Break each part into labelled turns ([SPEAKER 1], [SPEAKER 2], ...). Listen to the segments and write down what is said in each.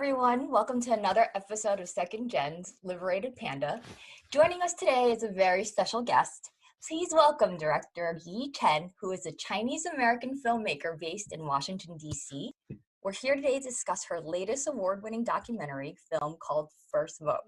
[SPEAKER 1] everyone. Welcome to another episode of Second Gen's Liberated Panda. Joining us today is a very special guest. Please welcome director Yi Chen, who is a Chinese-American filmmaker based in Washington, D.C. We're here today to discuss her latest award-winning documentary film called First Vote.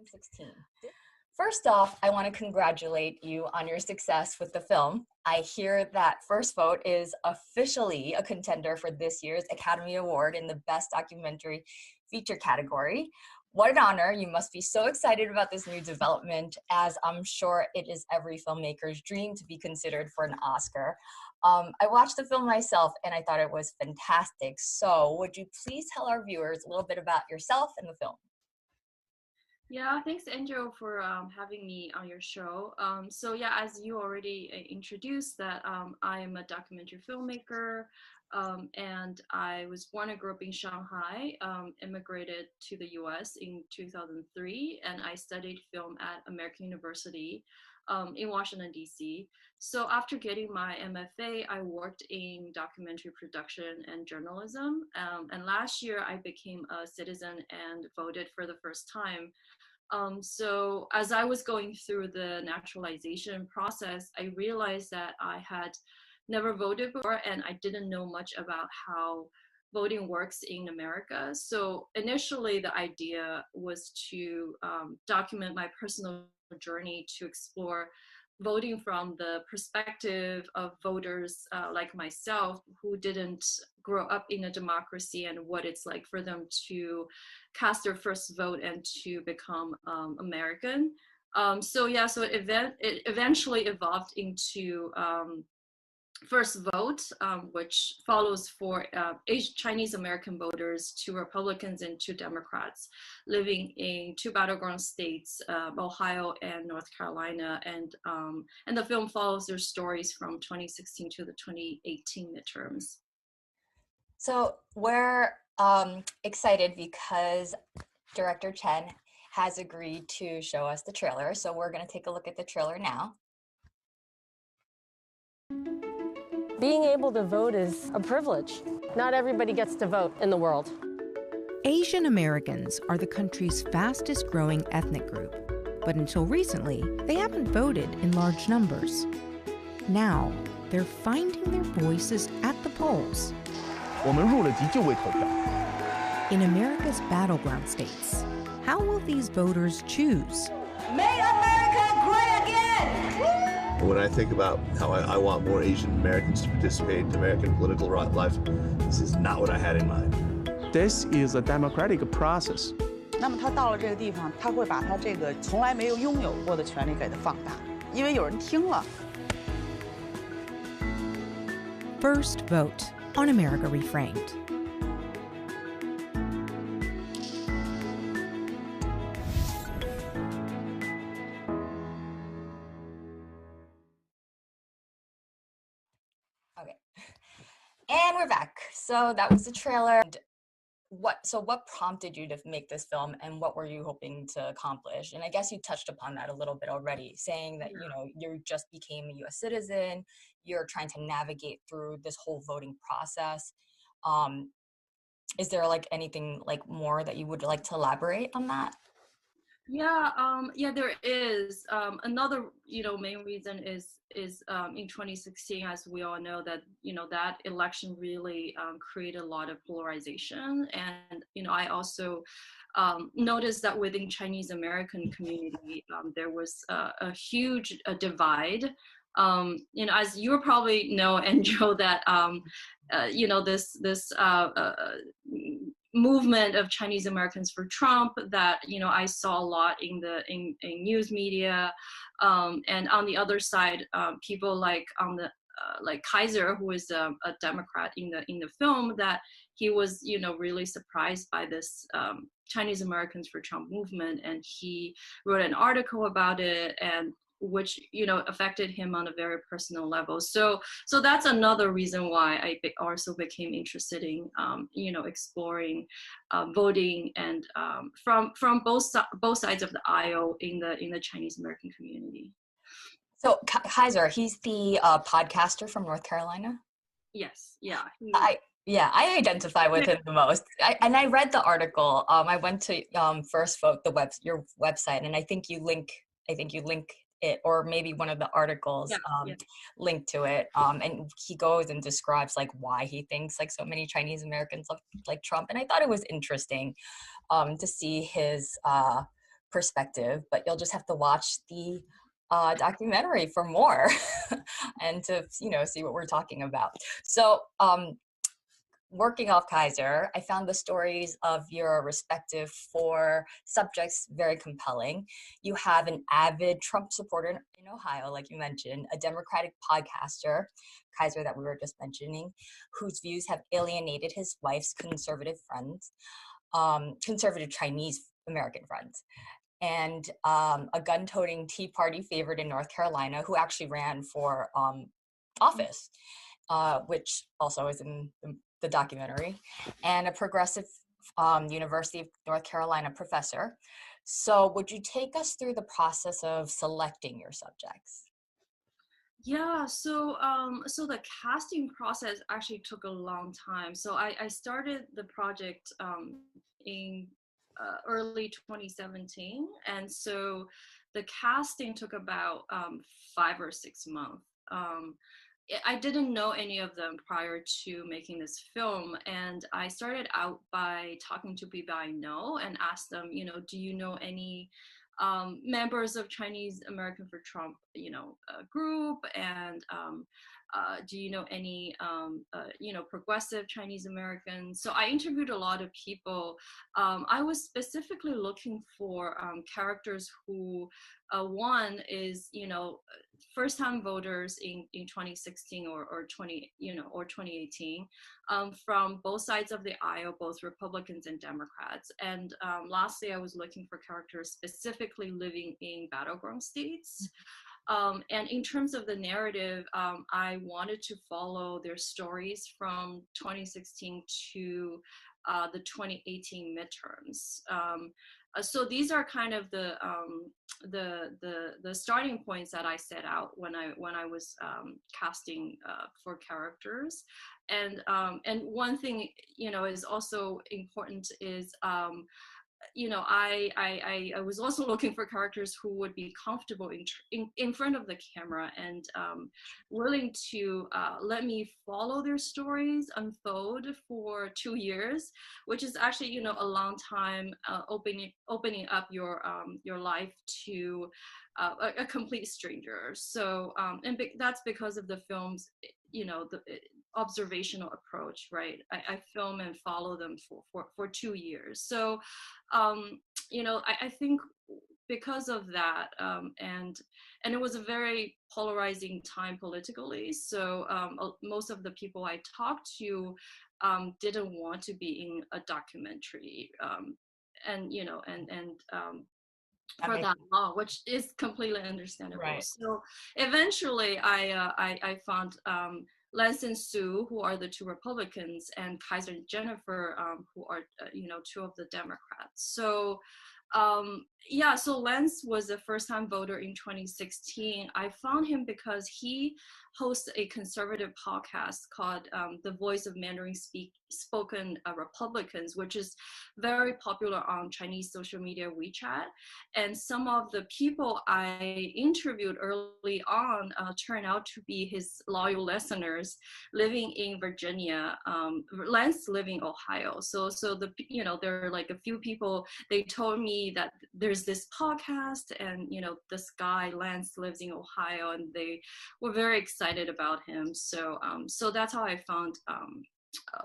[SPEAKER 1] First off, I want to congratulate you on your success with the film. I hear that First Vote is officially a contender for this year's Academy Award in the Best Documentary Feature category. What an honor. You must be so excited about this new development, as I'm sure it is every filmmaker's dream to be considered for an Oscar. I watched the film myself and I thought it was fantastic. So would you please tell our viewers a little bit about yourself and the film?
[SPEAKER 2] Yeah, thanks, Angel, for having me on your show. As you already introduced, that I am a documentary filmmaker, and I was born and grew up in Shanghai, immigrated to the US in 2003, and I studied film at American University in Washington, D.C. So after getting my MFA, I worked in documentary production and journalism. And last year, I became a citizen and voted for the first time. So as I was going through the naturalization process, I realized that I had never voted before and I didn't know much about how voting works in America. So initially the idea was to document my personal journey to explore voting from the perspective of voters like myself who didn't grow up in a democracy and what it's like for them to cast their first vote and to become American. So it eventually evolved into First Vote, which follows for Chinese American voters, 2 Republicans and 2 Democrats living in 2 battleground states, Ohio and North Carolina. And the film follows their stories from 2016 to the 2018 midterms.
[SPEAKER 1] So we're excited because director Chen has agreed to show us the trailer. So we're going to take a look at the trailer now.
[SPEAKER 3] Being able to vote is a privilege. Not everybody gets to vote in the world.
[SPEAKER 4] Asian Americans are the country's fastest growing ethnic group, but until recently, they haven't voted in large numbers. Now, they're finding their voices at the polls.
[SPEAKER 5] 我们入了籍就为投票。
[SPEAKER 4] In America's battleground states, how will these voters choose?
[SPEAKER 6] Make America great again!
[SPEAKER 7] When I think about how I want more Asian Americans to participate in American political life, this is not what I had in mind.
[SPEAKER 5] This is a democratic process.
[SPEAKER 6] 那么他到了这个地方，他会把他这个从来没有拥有过的权利给他放大，因为有人听了。
[SPEAKER 4] First Vote on America Reframed.
[SPEAKER 1] Okay, and we're back. So that was the trailer. What prompted you to make this film, and what were you hoping to accomplish? And I guess you touched upon that a little bit already, saying that you just became a U.S. citizen. You're trying to navigate through this whole voting process. Is there anything more that you would like to elaborate on that?
[SPEAKER 2] Yeah, there is. Another, main reason is in 2016, as we all know, that that election really created a lot of polarization, and I also noticed that within Chinese American community there was a huge divide. As you probably know, Angel, that this movement of Chinese Americans for Trump that I saw a lot in news media, and on the other side, people like Kaiser, who is a Democrat in the film, that he was really surprised by this Chinese Americans for Trump movement, and he wrote an article about it, and which affected him on a very personal level. So that's another reason why I also became interested in exploring voting and from both sides of the aisle in the Chinese American community.
[SPEAKER 1] So Kaiser, he's the podcaster from North Carolina.
[SPEAKER 2] Yes, yeah.
[SPEAKER 1] Yeah, I identify with him the most. I read the article. I went to First Vote, your website, and I think you link it, or maybe one of the articles linked to it. And he goes and describes like why he thinks like so many Chinese Americans look like Trump. And I thought it was interesting to see his perspective. But you'll just have to watch the documentary for more and to see what we're talking about. So working off Kaiser, I found the stories of your respective four subjects very compelling. You have an avid Trump supporter in Ohio, like you mentioned, a Democratic podcaster, Kaiser that we were just mentioning, whose views have alienated his wife's conservative friends, conservative Chinese American friends, and a gun-toting Tea Party favorite in North Carolina who actually ran for office, which also is in the documentary, and a progressive University of North Carolina professor. So would you take us through the process of selecting your subjects?
[SPEAKER 2] Yeah, so the casting process actually took a long time. So I started the project in early 2017, and so the casting took about 5 or 6 months. I didn't know any of them prior to making this film, and I started out by talking to people I know and asked them, do you know any members of Chinese American for Trump, group, and do you know any, progressive Chinese Americans? So I interviewed a lot of people. I was specifically looking for characters who, one is, first-time voters in 2016 or 2018, from both sides of the aisle, both Republicans and Democrats. And lastly, I was looking for characters specifically living in battleground states. And in terms of the narrative, I wanted to follow their stories from 2016 to the 2018 midterms. So these are kind of the starting points that I set out when I was casting for characters. And one thing is also important is I was also looking for characters who would be comfortable in front of the camera and willing to let me follow their stories unfold for 2 years, which is actually a long time opening up your life to a complete stranger. So and that's because of the film's the observational approach, right? I film and follow them for 2 years. So I think because of that, and it was a very polarizing time politically. So most of the people I talked to didn't want to be in a documentary, for that long, which is completely understandable. Right. So eventually I found Lance and Sue, who are the two Republicans, and Kaiser and Jennifer, who are, two of the Democrats. So, so Lance was a first-time voter in 2016. I found him because he hosts a conservative podcast called The Voice of Mandarin Spoken Republicans, which is very popular on Chinese social media WeChat. And some of the people I interviewed early on turned out to be his loyal listeners living in Virginia. Lance living in Ohio. So there are like a few people, they told me that there's this podcast and, this guy, Lance, lives in Ohio, and they were very excited about him. So that's how I found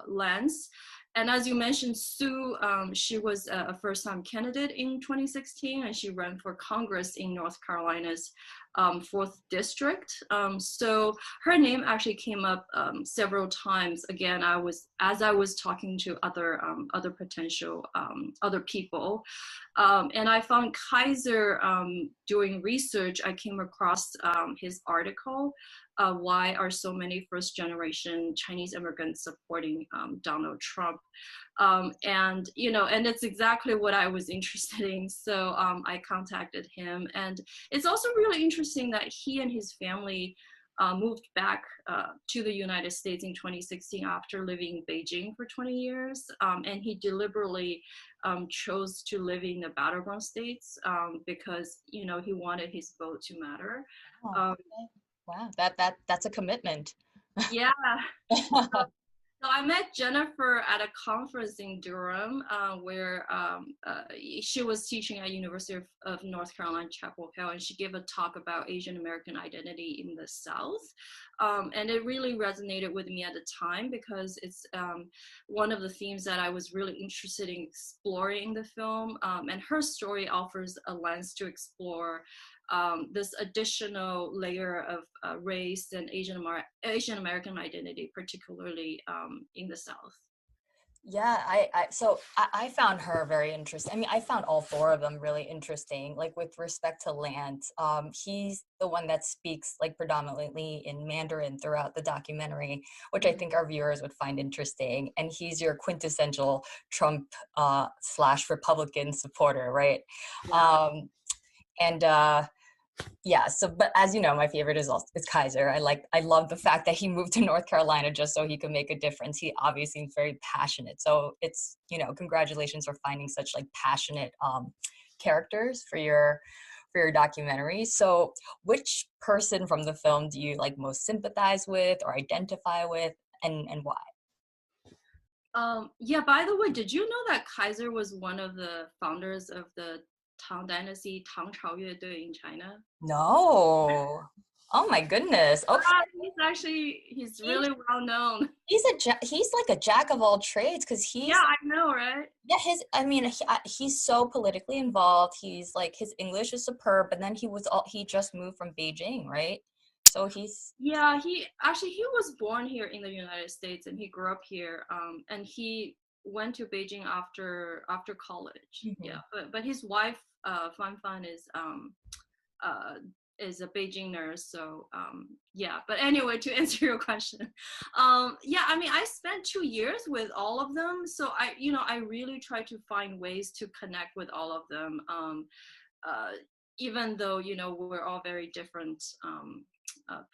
[SPEAKER 2] Lance. And as you mentioned, Sue, she was a first-time candidate in 2016, and she ran for Congress in North Carolina's 4th district. So her name actually came up several times. Again, as I was talking to other potential other people, and I found Kaiser doing research. I came across his article. Why are so many first-generation Chinese immigrants supporting Donald Trump? And it's exactly what I was interested in. So I contacted him, and it's also really interesting that he and his family moved back to the United States in 2016 after living in Beijing for 20 years. And he deliberately chose to live in the battleground states because, you know, he wanted his vote to matter.
[SPEAKER 1] Oh, okay. Wow, that's a commitment.
[SPEAKER 2] Yeah. So I met Jennifer at a conference in Durham where she was teaching at University of North Carolina, Chapel Hill, and she gave a talk about Asian American identity in the South. And it really resonated with me at the time because it's one of the themes that I was really interested in exploring in the film. And her story offers a lens to explore this additional layer of race and Asian American identity, particularly in the South.
[SPEAKER 1] Yeah, I found her very interesting. I mean, I found all four of them really interesting. Like with respect to Lance, he's the one that speaks like predominantly in Mandarin throughout the documentary, which I think our viewers would find interesting. And he's your quintessential Trump / Republican supporter, right?
[SPEAKER 2] Yeah.
[SPEAKER 1] Yeah, so but as you know, my favorite is Kaiser. I love the fact that he moved to North Carolina just so he could make a difference. He obviously is very passionate. So it's, you know, congratulations for finding such like passionate characters for your documentary. So which person from the film do you like most sympathize with or identify with, and why?
[SPEAKER 2] Yeah, by the way, did you know that Kaiser was one of the founders of the Tang Dynasty, Tang Chao Yue in China?
[SPEAKER 1] No. Oh my goodness. Okay.
[SPEAKER 2] He's really well known.
[SPEAKER 1] He's like a jack of all trades because he's.
[SPEAKER 2] Yeah, I know, right?
[SPEAKER 1] Yeah, he's so politically involved. He's like, his English is superb, but then he just moved from Beijing, right? So he's.
[SPEAKER 2] Yeah, he was born here in the United States and he grew up here. And he went to Beijing after college. Mm-hmm. Yeah, but his wife Fan is a Beijing nurse. So yeah, but anyway, to answer your question, yeah, I mean, I spent 2 years with all of them, so I really try to find ways to connect with all of them, even though, you know, we're all very different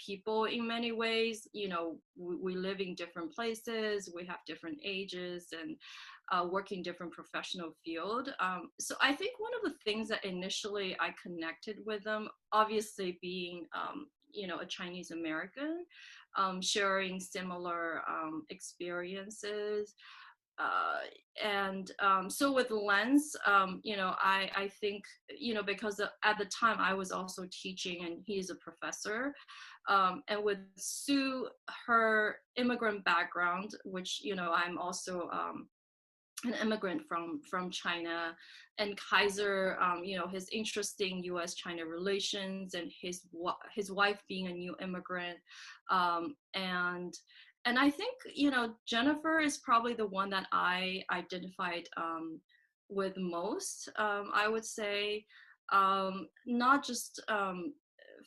[SPEAKER 2] people in many ways. You know, we live in different places, we have different ages, and work in different professional field. So I think one of the things that initially I connected with them, obviously being, you know, a Chinese American, sharing similar experiences. And so with Lens, you know, I think, you know, because at the time I was also teaching and he's a professor, and with Sue, her immigrant background, which, you know, I'm also an immigrant from China, and Kaiser, you know, his interesting U.S.-China relations, and his wife being a new immigrant, and I think, you know, Jennifer is probably the one that I identified with most, I would say, not just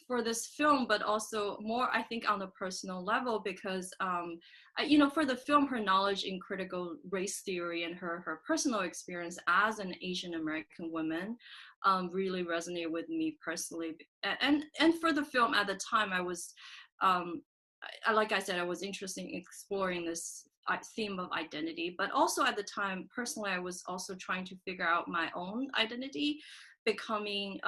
[SPEAKER 2] for this film, but also more, I think, on a personal level, because, you know, for the film, her knowledge in critical race theory and her personal experience as an Asian American woman really resonated with me personally. And for the film at the time, I was, like I said, I was interested in exploring this theme of identity, but also at the time, personally, I was also trying to figure out my own identity, becoming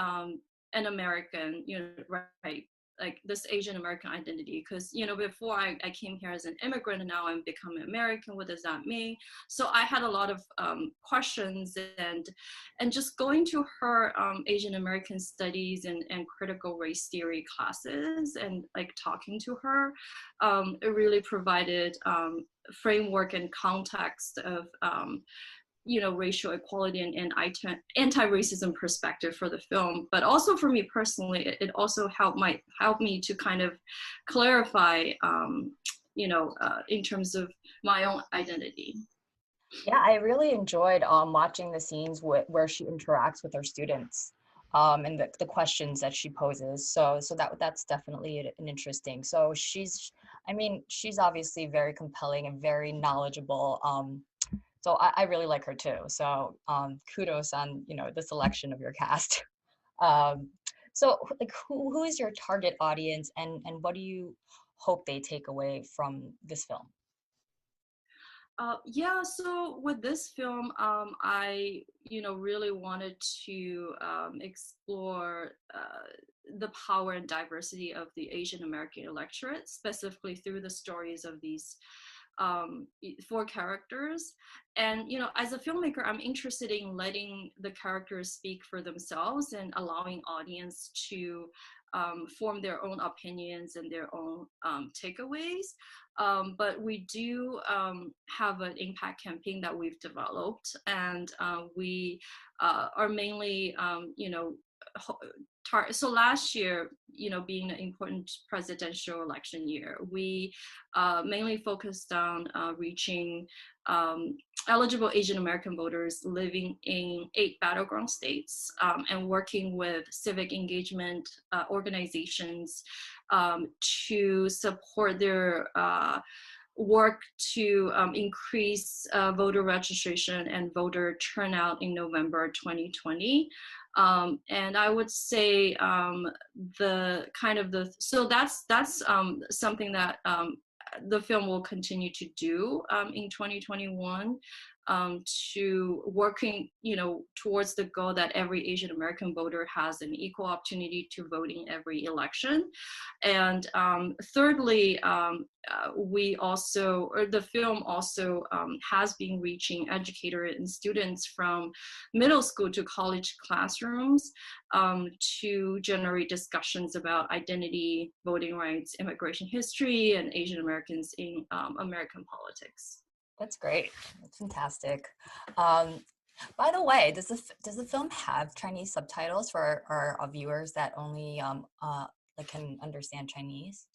[SPEAKER 2] an American, you know, right, like this Asian American identity, because, you know, before I came here as an immigrant, and now I'm becoming American, what does that mean? So I had a lot of questions, and just going to her Asian American studies and critical race theory classes, and like talking to her, it really provided framework and context of you know, racial equality and anti-racism perspective for the film. But also for me personally, it also helped me to kind of clarify, you know, in terms of my own identity.
[SPEAKER 1] Yeah, I really enjoyed watching the scenes where she interacts with her students, and the questions that she poses. So that's definitely an interesting. So she's obviously very compelling and very knowledgeable. So I really like her too. So kudos on, you know, the selection of your cast. So like who is your target audience, and what do you hope they take away from this film?
[SPEAKER 2] Yeah, so with this film, I, really wanted to explore the power and diversity of the Asian American electorate, specifically through the stories of these 4 characters. And, as a filmmaker, I'm interested in letting the characters speak for themselves and allowing audience to form their own opinions and their own takeaways. But we do have an impact campaign that we've developed, and we are mainly, so last year, being an important presidential election year, we mainly focused on reaching eligible Asian American voters living in 8 battleground states, and working with civic engagement organizations to support their work to increase voter registration and voter turnout in November 2020. And I would say so that's something that the film will continue to do in 2021, to working, towards the goal that every Asian American voter has an equal opportunity to vote in every election. And thirdly, the film also has been reaching educators and students from middle school to college classrooms to generate discussions about identity, voting rights, immigration history, and Asian Americans in American politics.
[SPEAKER 1] That's great. That's fantastic. By the way, does the film have Chinese subtitles for our viewers that only can understand Chinese?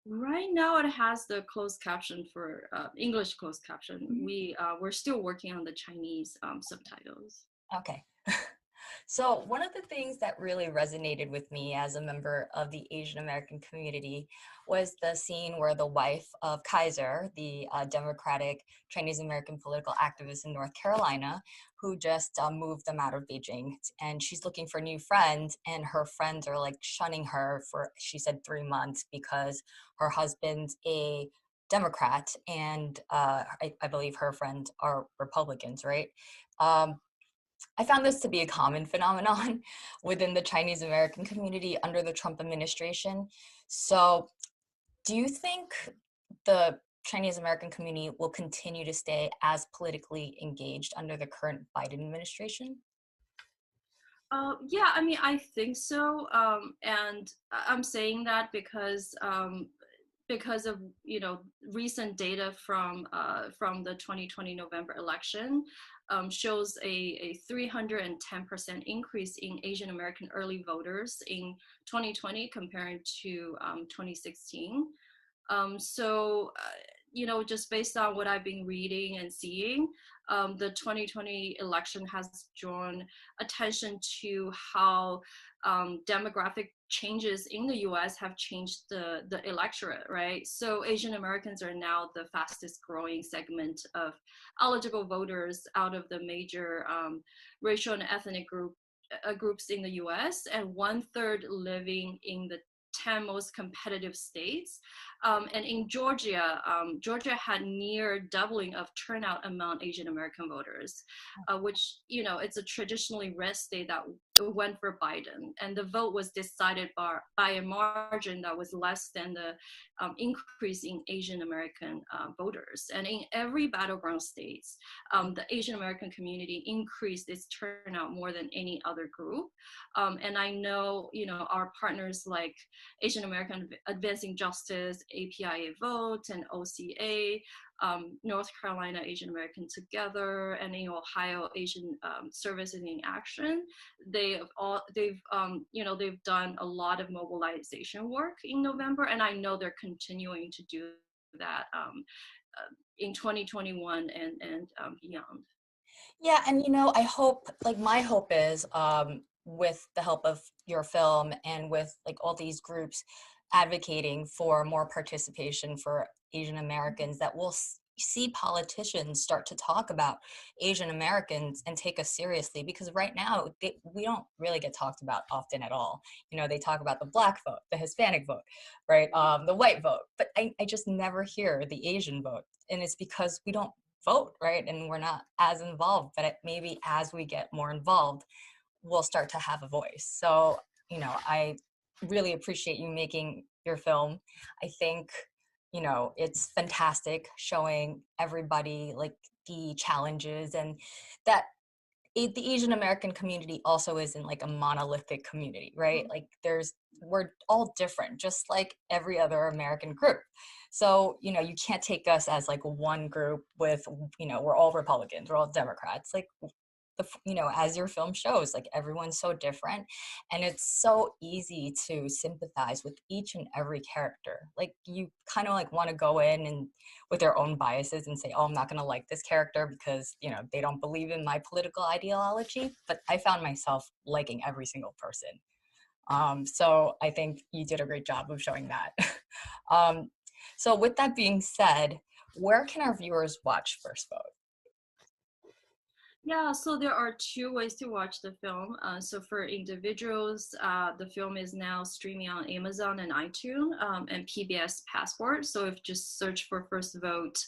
[SPEAKER 2] Right now, it has the closed caption for English closed caption. Mm-hmm. We're still working on the Chinese subtitles.
[SPEAKER 1] Okay. So one of the things that really resonated with me as a member of the Asian American community was the scene where the wife of Kaiser, the Democratic Chinese American political activist in North Carolina, who just moved them out of Beijing, and she's looking for new friends, and her friends are like shunning her for, she said, 3 months because her husband's a Democrat, and I believe her friends are Republicans, right? I found this to be a common phenomenon within the Chinese American community under the Trump administration. So do you think the Chinese American community will continue to stay as politically engaged under the current Biden administration?
[SPEAKER 2] Yeah, I mean, I think so. And I'm saying that because of recent data from the 2020 November election shows a 310% increase in Asian American early voters in 2020 compared to 2016. So just based on what I've been reading and seeing, the 2020 election has drawn attention to how demographic changes in the US have changed the electorate, right? So Asian Americans are now the fastest growing segment of eligible voters out of the major racial and ethnic groups in the US, and 1/3 living in the 10 most competitive states. And in Georgia, Georgia had near doubling of turnout among Asian American voters, which, it's a traditionally red state that went for Biden. And the vote was decided by a margin that was less than the increase in Asian American voters. And in every battleground states, the Asian American community increased its turnout more than any other group. And I know, our partners like Asian American Advancing Justice, APIA Vote, and OCA, North Carolina Asian American Together, and in Ohio Asian Services in Action, they've done a lot of mobilization work in November, and I know they're continuing to do that in 2021 and beyond.
[SPEAKER 1] Yeah, and I hope, my hope is with the help of your film and with all these groups advocating for more participation for Asian Americans, that we'll see politicians start to talk about Asian Americans and take us seriously, because right now we don't really get talked about often at all. You know, they talk about the Black vote, the Hispanic vote, right? The white vote, but I just never hear the Asian vote. And it's because we don't vote, right? And we're not as involved, but maybe as we get more involved, we'll start to have a voice. So, you know, I really appreciate you making your film. I think, you know, it's fantastic showing everybody like the challenges, and that the Asian American community also isn't like a monolithic community, right? Like we're all different, just like every other American group. So, you know, you can't take us as like one group with, you know, we're all Republicans, we're all Democrats. Like, you know, as your film shows, like everyone's so different, and it's so easy to sympathize with each and every character. Like, you kind of like want to go in and with their own biases and say, oh, I'm not going to like this character because, you know, they don't believe in my political ideology. But I found myself liking every single person. So I think you did a great job of showing that. So with that being said, where can our viewers watch First Vote?
[SPEAKER 2] Yeah, so there are two ways to watch the film. So for individuals, the film is now streaming on Amazon and iTunes and PBS Passport. So if you just search for First Vote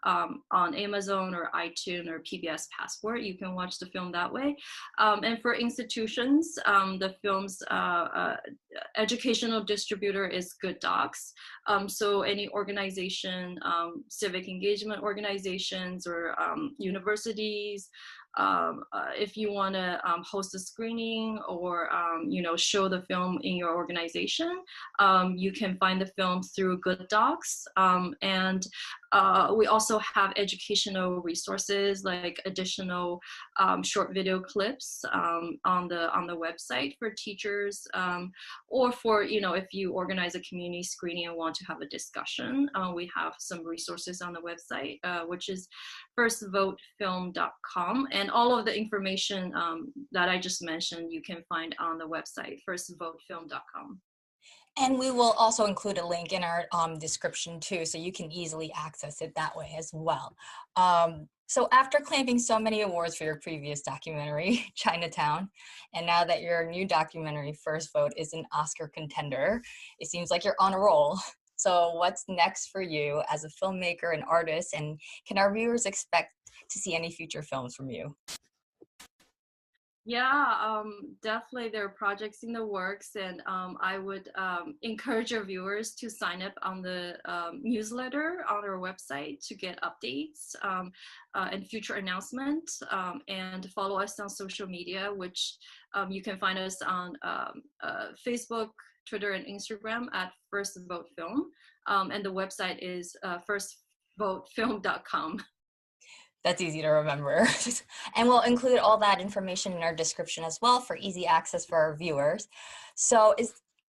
[SPEAKER 2] on Amazon or iTunes or PBS Passport, you can watch the film that way. And for institutions, the film's educational distributor is Good Docs. So any organization, civic engagement organizations or universities, if you want to host a screening or you know, show the film in your organization, you can find the film through Good Docs. And we also have educational resources like additional short video clips on the website for teachers, or for, you know, if you organize a community screening and want to have a discussion, we have some resources on the website, which is firstvotefilm.com. And all of the information that I just mentioned, you can find on the website, firstvotefilm.com.
[SPEAKER 1] And we will also include a link in our description too, so you can easily access it that way as well. So after claiming so many awards for your previous documentary, Chinatown, and now that your new documentary, First Vote, is an Oscar contender, it seems like you're on a roll. So what's next for you as a filmmaker and artist, and can our viewers expect to see any future films from you?
[SPEAKER 2] Yeah, definitely there are projects in the works, and I would encourage your viewers to sign up on the newsletter on our website to get updates and future announcements, and follow us on social media, which you can find us on Facebook, Twitter, and Instagram at First Vote Film, and the website is firstvotefilm.com.
[SPEAKER 1] That's easy to remember. And we'll include all that information in our description as well for easy access for our viewers. So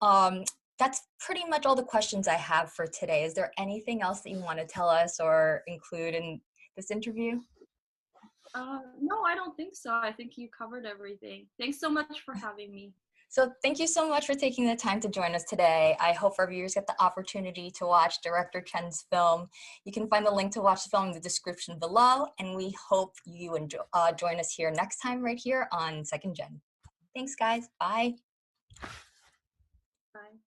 [SPEAKER 1] that's pretty much all the questions I have for today. Is there anything else that you want to tell us or include in this interview?
[SPEAKER 2] No, I don't think so. I think you covered everything. Thanks so much for having me.
[SPEAKER 1] So thank you so much for taking the time to join us today. I hope our viewers get the opportunity to watch Director Chen's film. You can find the link to watch the film in the description below, and we hope you join us here next time right here on Second Gen. Thanks, guys. Bye.
[SPEAKER 2] Bye.